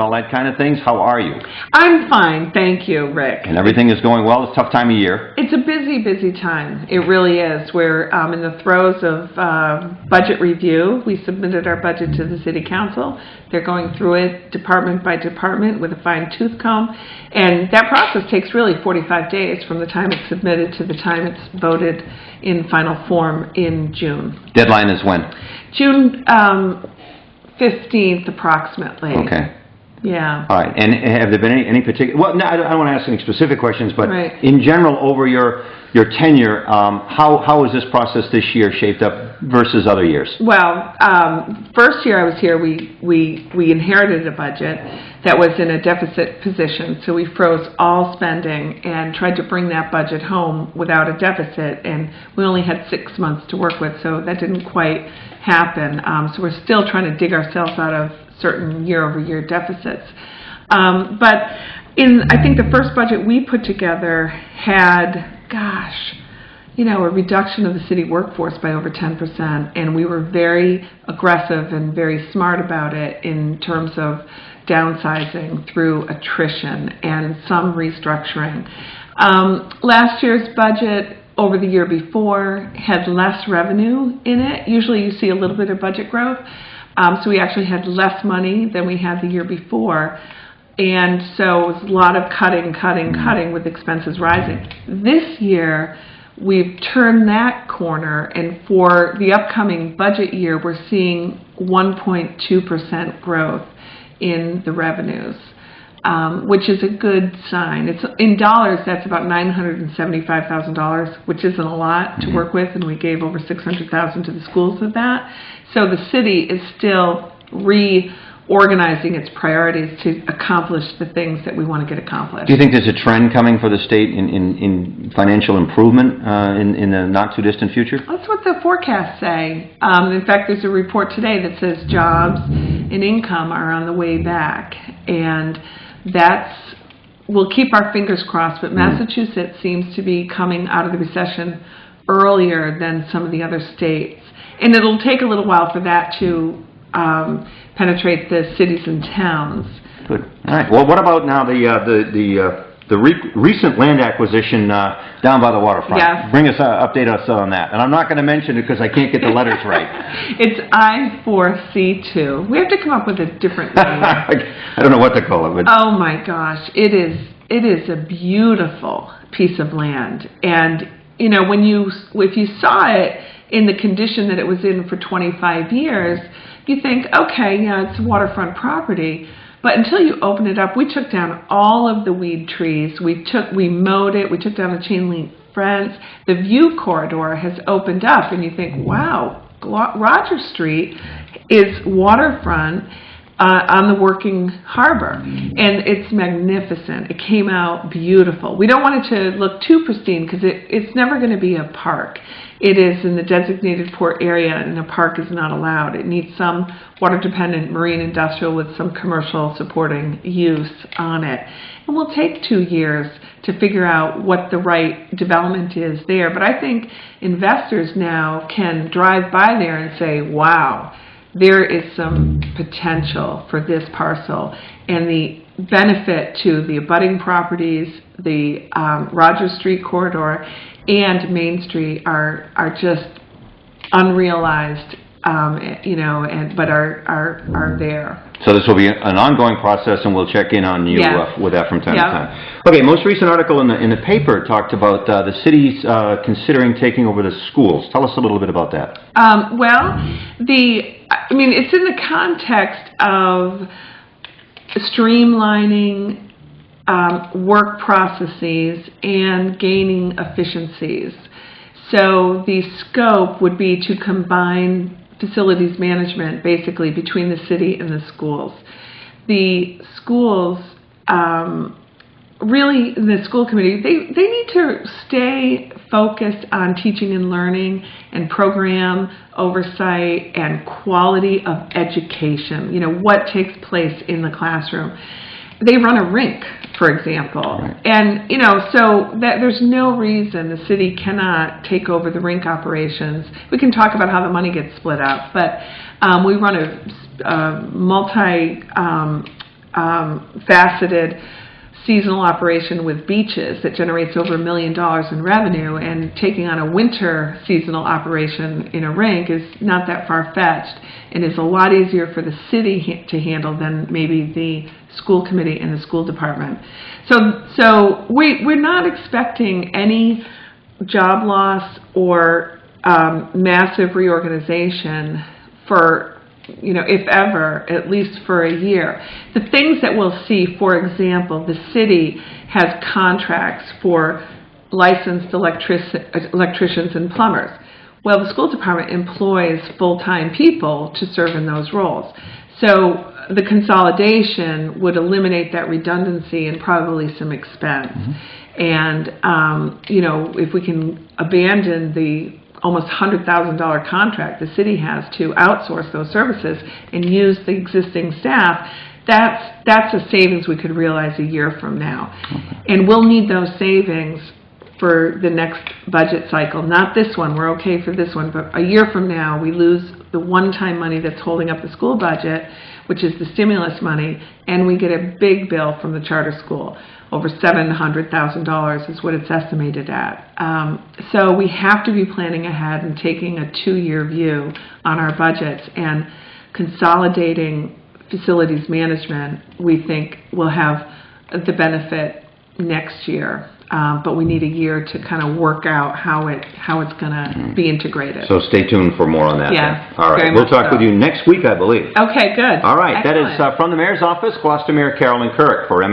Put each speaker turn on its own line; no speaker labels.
all that kind of things. How are you?
I'm fine, thank you, Rick.
And everything is going well? It's a tough time of year.
It's a busy, busy time. It really is. We're in the throes of budget review. We submitted our budget to the City Council. They're going through it department by department with a fine-tooth comb. And that process takes really 45 days from the time it's submitted to the time it's voted in final form in June.
Deadline is when?
June 15th, approximately.
Okay.
Yeah.
All right. And have there been any particular... Well, no, I don't want to ask any specific questions, but
right.
In general, over your tenure, how was this process this year shaped up versus other years?
Well, first year I was here, we inherited a budget that was in a deficit position, so we froze all spending and tried to bring that budget home without a deficit, and we only had 6 months to work with, so that didn't quite happen. So we're still trying to dig ourselves out of certain year-over-year deficits. But I think the first budget we put together had, a reduction of the city workforce by over 10%, and we were very aggressive and very smart about it in terms of downsizing through attrition and some restructuring. Last year's budget over the year before had less revenue in it. Usually you see a little bit of budget growth. So we actually had less money than we had the year before. And so it was a lot of cutting with expenses rising. This year, we've turned that corner, and for the upcoming budget year, we're seeing 1.2% growth in the revenues, which is a good sign. It's in dollars, that's about $975,000, which isn't a lot to work with, and we gave over $600,000 to the schools of that. So the city is still reorganizing its priorities to accomplish the things that we want to get accomplished.
Do you think there's a trend coming for the state in financial improvement in the not-too-distant future?
That's what the forecasts say. In fact, there's a report today that says jobs and income are on the way back, and we'll keep our fingers crossed, but Massachusetts seems to be coming out of the recession earlier than some of the other states. And it'll take a little while for that to penetrate the cities and towns.
Good. All right. Well, what about now the recent land acquisition down by the waterfront?
Yes.
Bring us update us on that. And I'm not going to mention it because I can't get the letters right.
It's I-4C2. We have to come up with a different name.
I don't know what to call it. But...
Oh my gosh, it is a beautiful piece of land. And if you saw it in the condition that it was in for 25 years, you think, okay, yeah, it's waterfront property. But until you open it up, we took down all of the weed trees. We mowed it. We took down the chain link fence. The view corridor has opened up, and you think, wow, Roger Street is waterfront on the working harbor, and it's magnificent. It came out beautiful. We don't want it to look too pristine because it's never going to be a park. It is in the designated port area, and a park is not allowed. It needs some water-dependent marine industrial with some commercial supporting use on it. And we'll take 2 years to figure out what the right development is there. But I think investors now can drive by there and say, wow, there is some potential for this parcel, and the benefit to the abutting properties, the Rogers Street corridor, and Main Street are just unrealized, but are there.
So this will be an ongoing process, and we'll check in on you with that from time to time. Okay, most recent article in the paper talked about the city's considering taking over the schools. Tell us a little bit about that.
It's in the context of streamlining work processes and gaining efficiencies. So the scope would be to combine facilities management basically between the city and the schools. The schools, really the school committee, they need to stay focused on teaching and learning and program oversight and quality of education, what takes place in the classroom. They run a rink, for example, right. And so that there's no reason the city cannot take over the rink operations. We can talk about how the money gets split up, but we run a faceted seasonal operation with beaches that generates over $1 million in revenue, and taking on a winter seasonal operation in a rink is not that far-fetched and is a lot easier for the city to handle than maybe the school committee and the school department. So we're not expecting any job loss or massive reorganization for, if ever, at least for a year. The things that we'll see, for example, the city has contracts for licensed electricians and plumbers. Well, the school department employs full-time people to serve in those roles. So the consolidation would eliminate that redundancy and probably some expense. And, if we can abandon the almost $100,000 contract the city has to outsource those services and use the existing staff, that's a savings we could realize a year from now. And we'll need those savings for the next budget cycle. Not this one, we're okay for this one, but a year from now we lose the one-time money that's holding up the school budget, which is the stimulus money, and we get a big bill from the charter school. Over $700,000 is what it's estimated at. So we have to be planning ahead and taking a 2-year view on our budgets, and consolidating facilities management, we think, will have the benefit next year. But we need a year to kind of work out how it's going to be integrated.
So stay tuned for more on that.
Yeah.
All right. We'll talk with you next week, I believe.
Okay, good.
All right.
Excellent.
That is from the Mayor's Office, Gloucester Mayor Carolyn Kirk for